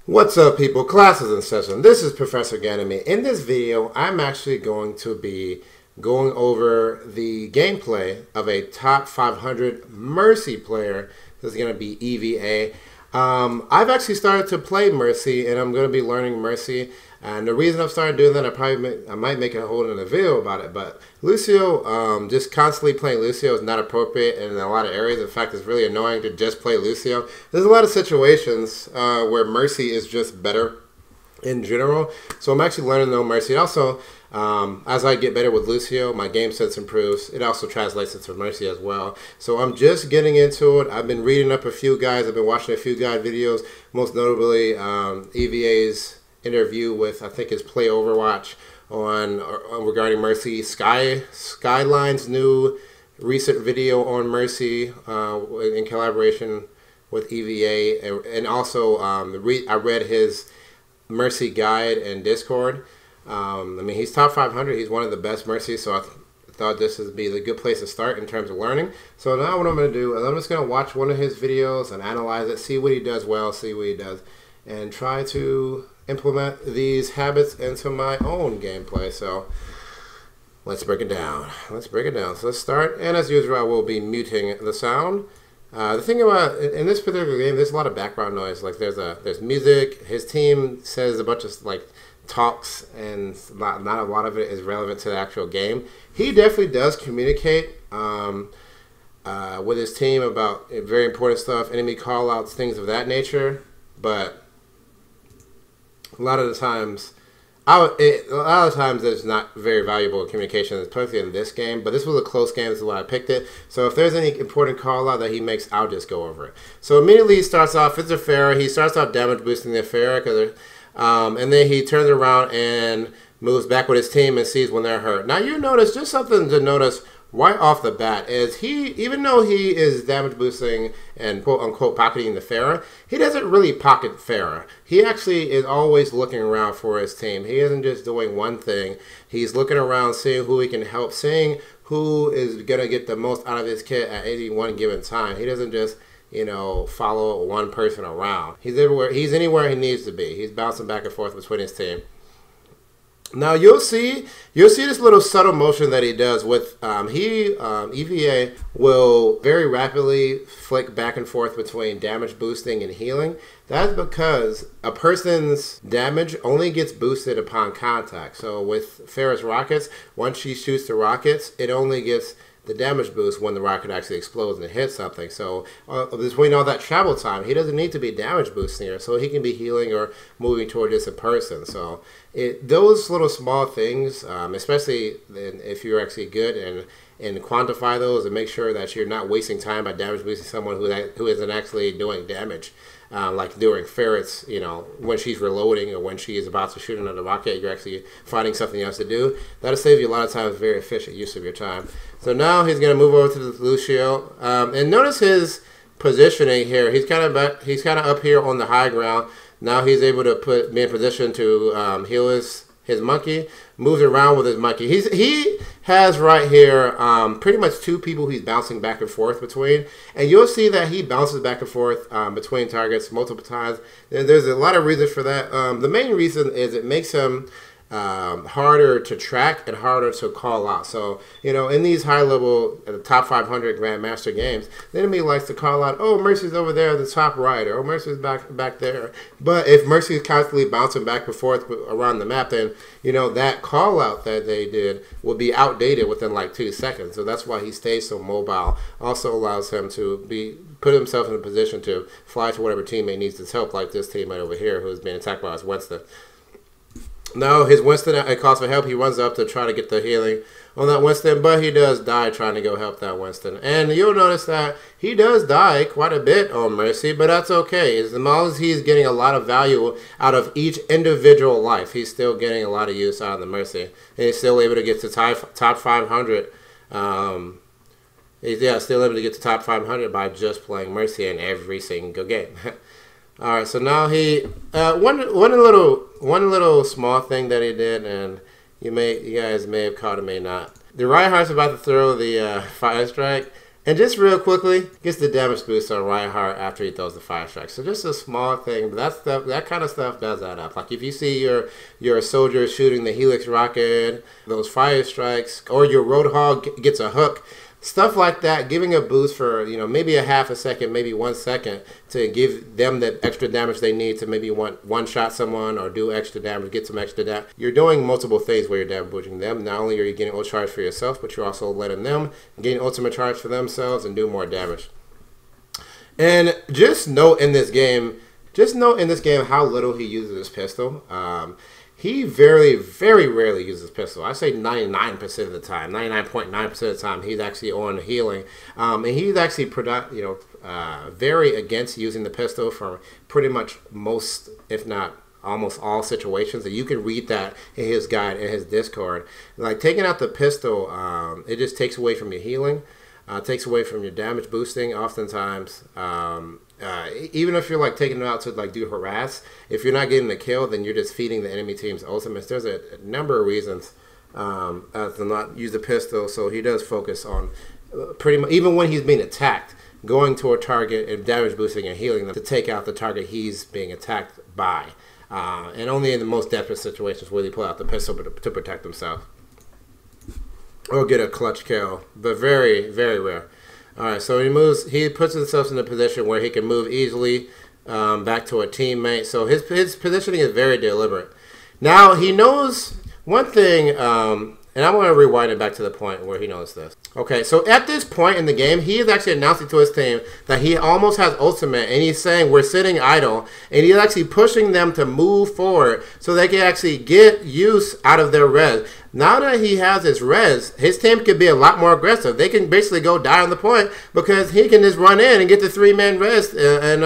What's up, people? Classes in session. This is Professorganymede. In this video, I'm actually going to be going over the gameplay of a top 500 Mercy player. This is going to be EeveeA. I've actually started to play Mercy, and I'm going to be learning Mercy. And the reason I've started doing that, I might make a whole other video about it. But Lucio, just constantly playing Lucio is not appropriate in a lot of areas. In fact, it's really annoying to just play Lucio. There's a lot of situations where Mercy is just better in general. So I'm actually learning to know Mercy. And also, as I get better with Lucio, my game sense improves. It also translates into Mercy as well. So I'm just getting into it. I've been reading up a few guys. I've been watching a few guide videos, most notably EeveeA's interview with, I think it's Play Overwatch on regarding Mercy. Skyline's new recent video on Mercy in collaboration with EeveeA, and also I read his Mercy guide in Discord. I mean, he's top 500. He's one of the best Mercy, so I thought this would be the good place to start in terms of learning. So now what I'm going to do is I'm just going to watch one of his videos and analyze it, see what he does well, see what he does, and try to implement these habits into my own gameplay. So let's break it down. Let's break it down. So let's start. And as usual, I will be muting the sound. The thing about in this particular game, there's a lot of background noise. Like there's music. His team says a bunch of like talks, and not a lot of it is relevant to the actual game. He definitely does communicate with his team about very important stuff, enemy callouts, things of that nature. But a lot of the times, there's not very valuable communication, especially in this game. But this was a close game. This is why I picked it. So if there's any important call out that he makes, I'll just go over it. So immediately he starts off. It's a Eeveea. He starts off damage boosting the Eeveea, and then he turns around and moves back with his team and sees when they're hurt. Now you notice, just something to notice right off the bat is even though he is damage boosting and quote unquote pocketing the Eeveea, he doesn't really pocket Eeveea. He actually is always looking around for his team. He isn't just doing one thing. He's looking around, seeing who he can help, seeing who is going to get the most out of his kit at any one given time. He doesn't just, follow one person around. He's everywhere. He's anywhere he needs to be. He's bouncing back and forth between his team. Now you'll see this little subtle motion that he does with EeveeA will very rapidly flick back and forth between damage boosting and healing. That's because a person's damage only gets boosted upon contact. So with Eeveea's rockets, once she shoots the rockets, it only gets the damage boost when the rocket actually explodes and hits something. So between all that travel time, he doesn't need to be damage boosting her, so he can be healing or moving toward this in person. So those little small things, especially if you're actually good and quantify those and make sure that you're not wasting time by damage boosting someone who isn't actually doing damage. Like during Ferret's, when she's reloading or when she is about to shoot another rocket, you're actually finding something else to do. That'll save you a lot of times very efficient use of your time. So now he's going to move over to the Lucio, and notice his positioning here. He's kind of up here on the high ground. Now he's able to be in position to heal his monkey, moves around with his monkey. He has right here pretty much two people he's bouncing back and forth between. And you'll see that he bounces back and forth between targets multiple times. And there's a lot of reasons for that. The main reason is it makes him harder to track and harder to call out. So, in these high-level, top 500 Grandmaster games, the enemy likes to call out, oh, Mercy's over there at the top right, or oh, Mercy's back there. But if Mercy's constantly bouncing back and forth around the map, then, that call-out that they did will be outdated within like 2 seconds. So that's why he stays so mobile. Also allows him to put himself in a position to fly to whatever teammate needs his help, like this teammate over here who's being attacked by his Winston. Now his Winston, it calls for help. He runs up to try to get the healing on that Winston, but he does die trying to go help that Winston. And you'll notice that he does die quite a bit on Mercy, but that's okay. As long as he's getting a lot of value out of each individual life, he's still getting a lot of use out of the Mercy. And he's still able to get to top 500. He's still able to get to top 500 by just playing Mercy in every single game. All right, so now he one little small thing that he did, and you guys may have caught it, may not. The Reinhardt's about to throw the fire strike, And just real quickly, gets the damage boost on Reinhardt after he throws the fire strike. So just a small thing, but that kind of stuff does add up. Like if you see your soldier shooting the Helix rocket, those fire strikes, or your Roadhog gets a hook, stuff like that, giving a boost for, you know, maybe a half a second, maybe 1 second to give them the extra damage they need to maybe one-shot someone or do extra damage, get some extra damage. You're doing multiple things where you're damage boosting them. Not only are you getting ult charge for yourself, but you're also letting them gain ultimate charge for themselves and do more damage. And just note in this game how little he uses his pistol. He very, very rarely uses pistol. I say 99% of the time, 99.9% of the time, he's actually on healing. And he's actually, very against using the pistol for pretty much most, if not almost all situations. And you can read that in his guide, in his Discord. Like taking out the pistol, it just takes away from your healing, takes away from your damage boosting oftentimes. Even if you're like taking it out to like do harass, if you're not getting the kill, then you're just feeding the enemy team's ultimates. There's a number of reasons to not use the pistol. So he does focus on pretty much, even when he's being attacked, going to a target and damage boosting and healing them to take out the target he's being attacked by. And only in the most desperate situations will he pull out the pistol to protect himself or get a clutch kill, but very, very rare. All right, so he puts himself in a position where he can move easily back to a teammate. So his positioning is very deliberate. Now, he knows one thing, and I'm going to rewind it back to the point where he knows this. Okay, so at this point in the game, he is actually announcing to his team that he almost has ultimate, and he's saying we're sitting idle, and he's actually pushing them to move forward so they can actually get use out of their res. Now that he has his res, his team can be a lot more aggressive. They can basically go die on the point because he can just run in and get the 3-man res and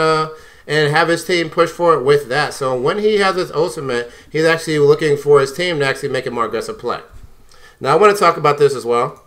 have his team push forward with that. So when he has his ultimate, he's actually looking for his team to actually make a more aggressive play. Now I want to talk about this as well.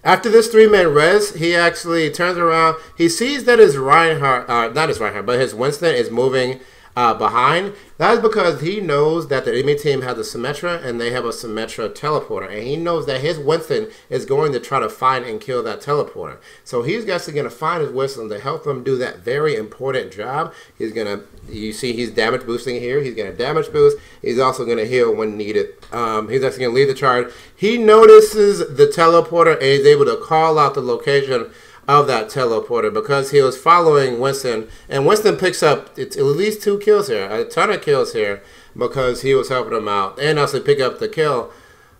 After this 3-man res, he actually turns around. He sees that his Reinhardt, not his Reinhardt, but his Winston is moving behind. That is because he knows that the enemy team has a Symmetra and they have a Symmetra teleporter. And he knows that his Winston is going to try to find and kill that teleporter. So he's actually going to find his Winston to help him do that very important job. He's going to, you see he's damage boosting here. He's going to damage boost. He's also going to heal when needed. He's actually going to lead the charge. He notices the teleporter and he's able to call out the location of that teleporter because he was following Winston, and Winston picks up at least 2 kills here, a ton of kills here, because he was helping him out, and also pick up the kill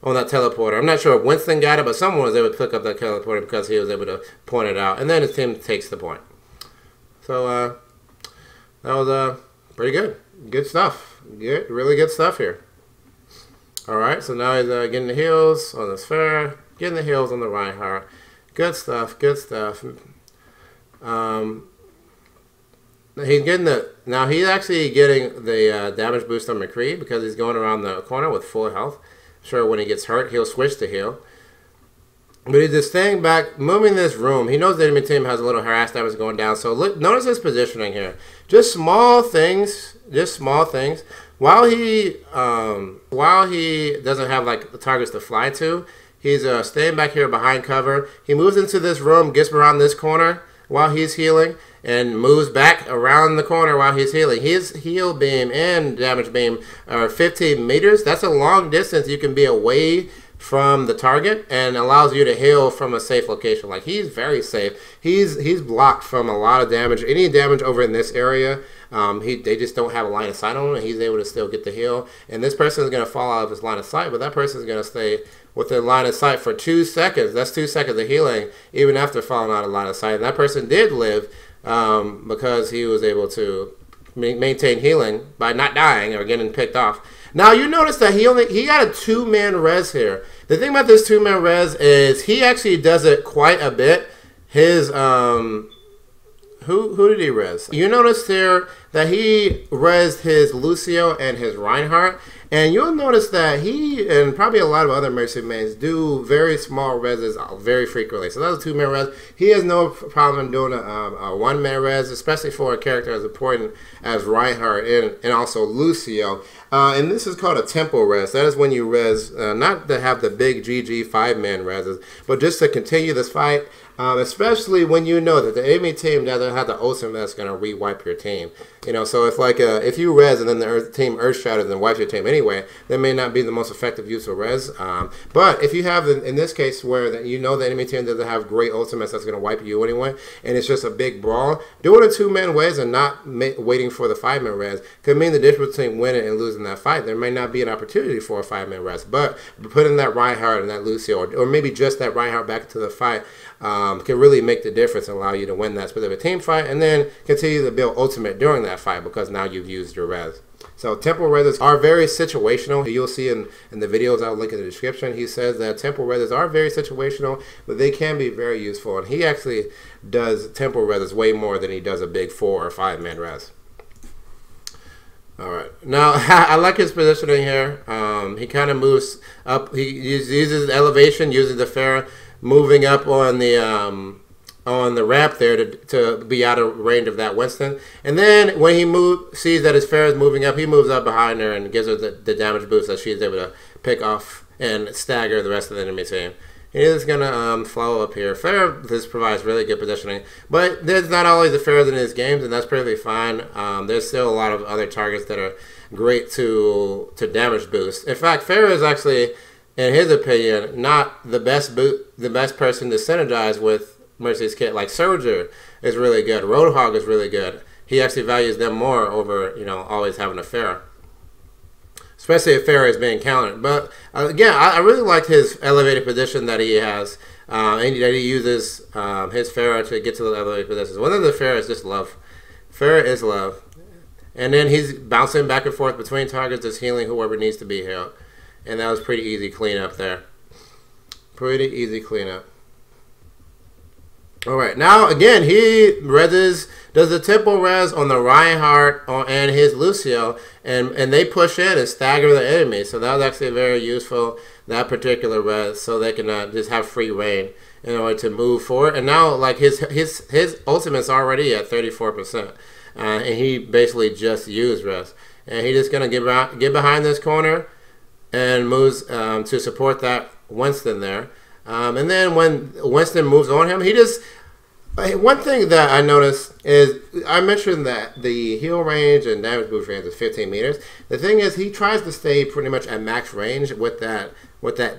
on that teleporter. I'm not sure if Winston got it, but someone was able to pick up that teleporter because he was able to point it out, and then his team takes the point. So that was pretty good. Good stuff. Really good stuff here. All right, so now he's getting the heals on the Sphere, getting the heals on the Reinhardt. Good stuff, good stuff. He's getting now he's actually getting the damage boost on McCree because he's going around the corner with full health. I'm sure when he gets hurt, he'll switch to heal. But he's just staying back, moving this room. He knows the enemy team has a little harass damage going down. So look, notice his positioning here. Just small things, While he doesn't have like the targets to fly to, he's staying back here behind cover. He moves into this room, gets around this corner while he's healing, and moves back around the corner while he's healing. His heal beam and damage beam are 15 meters. That's a long distance you can be away from the target and allows you to heal from a safe location. Like, he's very safe. He's blocked from a lot of damage. Any damage over in this area, they just don't have a line of sight on him, and he's able to still get the heal. And this person is going to fall out of his line of sight, but that person is going to stay within line of sight for 2 seconds. That's 2 seconds of healing, even after falling out of line of sight. And that person did live because he was able to maintain healing by not dying or getting picked off. Now, you notice that he got a 2-man res here. The thing about this 2-man res is he actually does it quite a bit. His who did he res? You notice there that he rezzed his Lucio and his Reinhardt. And you'll notice that he and probably a lot of other Mercy mains do very small rezzes very frequently. So that was a 2-man res. He has no problem doing a 1-man res, especially for a character as important as Reinhardt and also Lucio. And this is called a tempo res. That is when you res, not to have the big GG 5-man reses, but just to continue this fight. Especially when you know that the enemy team doesn't have the ultimate that's going to re-wipe your team. You know, so if you res and then the team earth shatters and wipes your team anyway, that may not be the most effective use of res. But if you have, in this case, where you know the enemy team doesn't have great ultimates that's going to wipe you anyway, and it's just a big brawl, doing a 2-man res and not waiting for the 5-man res could mean the difference between winning and losing that fight. There may not be an opportunity for a 5-man res, but putting that Reinhardt and that Lucio, or maybe just that Reinhardt back into the fight, can really make the difference and allow you to win that specific team fight and then continue to build ultimate during that fight because now you've used your res. So tempo reses are very situational. You'll see in the videos I'll link in the description, he says that tempo reses are very situational, but they can be very useful. And he actually does tempo reses way more than he does a big 4 or 5-man res. Alright, now I like his positioning here. He kind of moves up, he uses elevation, uses the Pharah, moving up on the ramp there to be out of range of that Winston. And then when he sees that his Pharah is moving up, he moves up behind her and gives her the damage boost that she's able to pick off and stagger the rest of the enemy team. He's going to follow up here. Pharah, this provides really good positioning. But there's not always the Pharah in his games, and that's perfectly fine. There's still a lot of other targets that are great to damage boost. In fact, Pharah is actually, in his opinion, not the best person to synergize with Mercy's kit. Like Soldier is really good. Roadhog is really good. He actually values them more over, you know, always having a Pharah. Especially if Pharah is being countered. But again, I really like his elevated position that he has. And that he uses his Pharah to get to the elevated positions. One of the Pharah is just love. Pharah is love. And then he's bouncing back and forth between targets, just healing whoever needs to be healed. And that was pretty easy cleanup there. Pretty easy cleanup. Alright, now again, he does the tempo res on the Reinhardt and his Lucio, and they push in and stagger the enemy. So that was actually very useful, that particular res, so they can just have free reign in order to move forward. And now, like, his ultimate's already at 34%, and he basically just used res. And he's just going to get behind this corner and moves to support that Winston there. And then when Winston moves on him, he just... One thing that I noticed is, I mentioned that the heal range and damage boost range is 15 meters. The thing is, he tries to stay pretty much at max range with that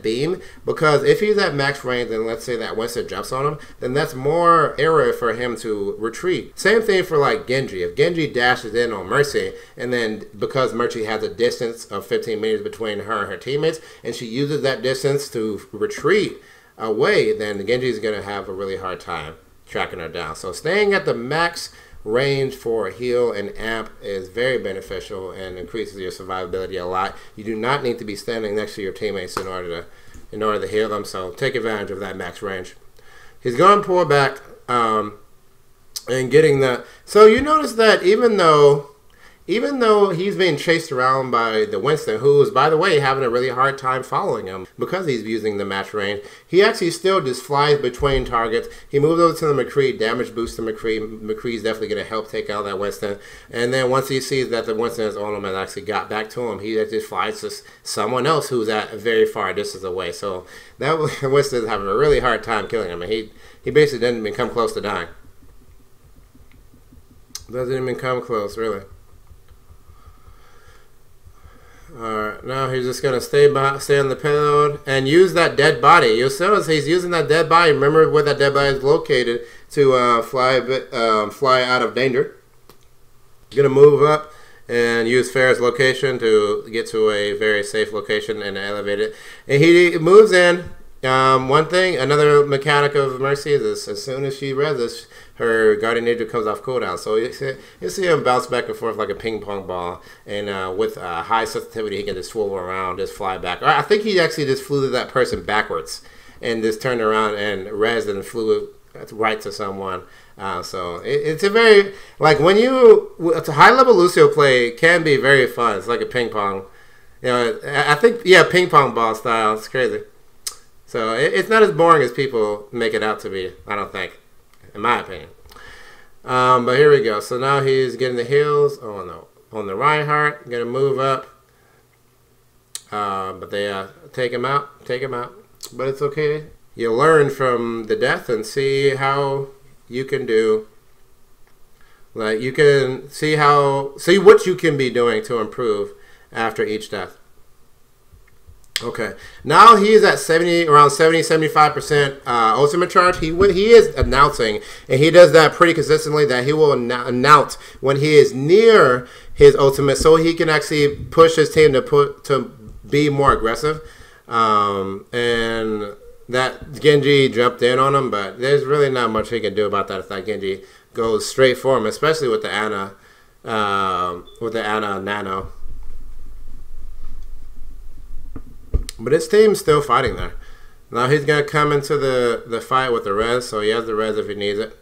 beam, because if he's at max range and let's say that Winston jumps on him, then that's more area for him to retreat. Same thing for like Genji. If Genji dashes in on Mercy, and then because Mercy has a distance of 15 meters between her and her teammates, and she uses that distance to retreat away, then Genji is going to have a really hard time tracking her down. So staying at the max range for heal and amp is very beneficial and increases your survivability a lot. You do not need to be standing next to your teammates in order to heal them. So take advantage of that max range. He's going to pull back and getting that. So you notice that even though he's being chased around by the Winston, who is, by the way, having a really hard time following him because he's using the match range, he actually still just flies between targets. He moves over to the McCree, damage boost to McCree. McCree's definitely going to help take out that Winston. And then once he sees that the Winston is on him and actually got back to him, he just flies to someone else who's at a very far distance away. So that Winston is having a really hard time killing him. And he basically didn't even come close to dying. Doesn't even come close, really. Alright, now he's just going to stay on the payload and use that dead body. You'll notice he's using that dead body. Remember where that dead body is located to fly out of danger. Going to move up and use Pharah's location to get to a very safe location and elevate it. And he moves in. Another mechanic of Mercy is as soon as she reses, her Guardian Angel comes off cooldown. So you see him bounce back and forth like a ping pong ball. And with high sensitivity, he can just swivel around, just fly back. I think he actually just flew to that person backwards and just turned around and resed and flew right to someone So it's a very, like, when you, it's a high level Lucio play can be very fun. It's like a ping pong, I think, yeah, ping pong ball style. It's crazy. So it's not as boring as people make it out to be, I don't think, in my opinion. But here we go. So now he's getting the heals on the Reinhardt. Gonna move up. But they take him out. But it's okay. You learn from the death and see how you can do. Like, you can see what you can be doing to improve after each death. Okay, now he's at around 70-75% ultimate charge. He is announcing, and he does that pretty consistently, that he will announce when he is near his ultimate, so he can actually push his team to be more aggressive. And that Genji jumped in on him, but there's really not much he can do about that if that Genji goes straight for him, especially with the Ana, Nano. But his team's still fighting there. Now he's going to come into the fight with the res, so he has the res if he needs it.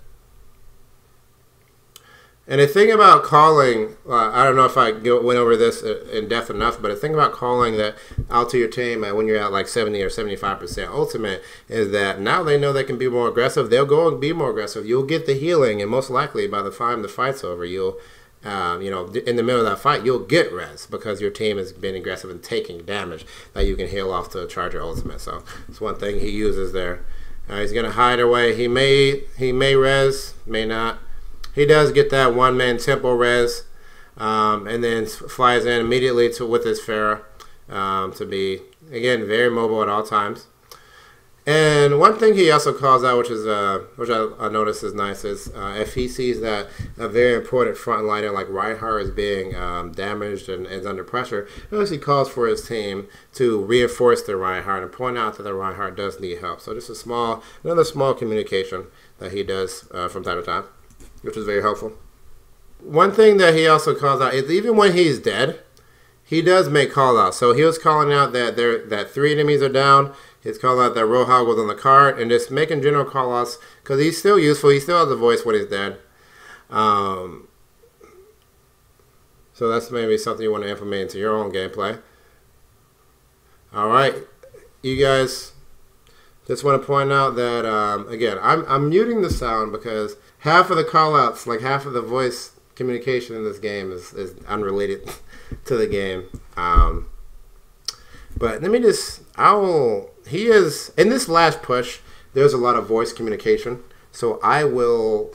And the thing about calling, I don't know if I went over this in depth enough, but the thing about calling that out to your team when you're at like 70 or 75% ultimate is that now they know they can be more aggressive. They'll go and be more aggressive. You'll get the healing, and most likely by the time the fight's over, you'll, in the middle of that fight, you'll get res because your team has been aggressive and taking damage that you can heal off to charge your ultimate. So it's one thing he uses there. He's going to hide away. He may res, may not. He does get that one-man tempo res, and then flies in immediately with his Pharah to be, again, very mobile at all times. And one thing he also calls out, which I notice is nice, is if he sees that a very important frontliner like Reinhardt is being damaged and is under pressure, he calls for his team to reinforce the Reinhardt and point out that the Reinhardt does need help. So just another small communication that he does from time to time, which is very helpful. One thing that he also calls out is even when he's dead, he does make call outs. So he was calling out that 3 enemies are down. He's calling out that Roadhog was on the cart, and just making general call outs because he's still useful. He still has a voice when he's dead. So that's maybe something you want to implement into your own gameplay. All right, you guys. Just want to point out that, again, I'm muting the sound because half of the callouts, like half of the voice communication in this game is unrelated to the game. But let me just, he is, in this last push, there's a lot of voice communication. So I will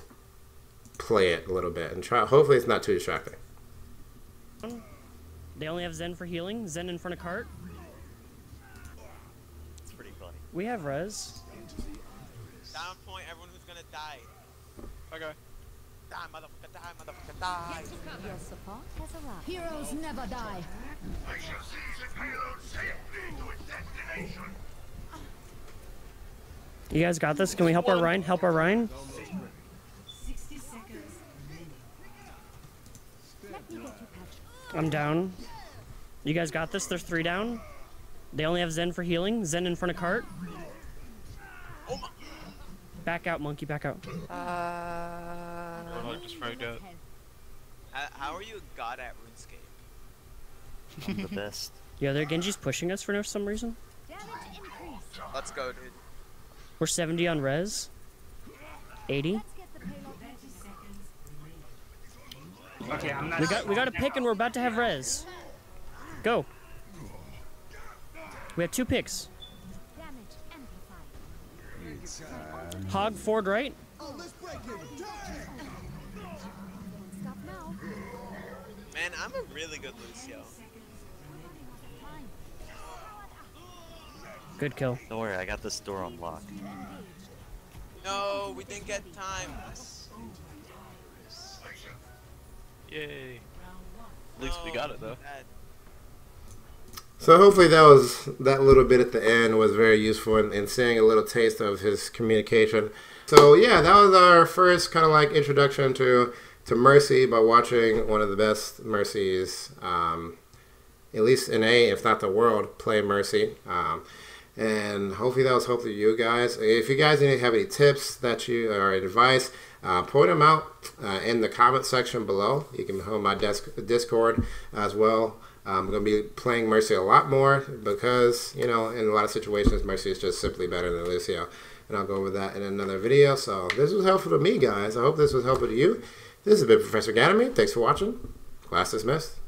play it a little bit and try, hopefully it's not too distracting. They only have Zen for healing, Zen in front of cart. We have res. Down point, everyone who's gonna die. Okay. Die, motherfucker, die. Your support has arrived. Heroes never die. I shall see this payload safely to its destination. You guys got this? Can we help our Rhine? Help our Rhine? 60 seconds. I'm down. You guys got this? There's 3 down. They only have Zen for healing. Zen in front of cart. Oh my. Back out, monkey. Back out. Just fragged out. How are you a god at RuneScape? I'm the best. Yeah, their Genji's pushing us for some reason. Let's go, dude. We're 70 on res. 80. Okay, I'm not. We got a pick and we're about to have res. Go. We have 2 picks. Hog forward right. Man, I'm a really good Lucio. Good kill. Don't worry, I got this door unlocked. No, we didn't get time. Yay. At least we got it though. So hopefully that little bit at the end was very useful in seeing a little taste of his communication. So yeah, that was our first kind of like introduction to Mercy by watching one of the best Mercies, at least in if not the world, play Mercy. And hopefully that was helpful to you guys. If you guys have any tips or advice, Point them out in the comment section below. You can home my Discord as well. I'm going to be playing Mercy a lot more because, you know, in a lot of situations, Mercy is just simply better than Lucio. And I'll go over that in another video. So this was helpful to me, guys. I hope this was helpful to you. This has been Professor Ganymede. Thanks for watching. Class dismissed.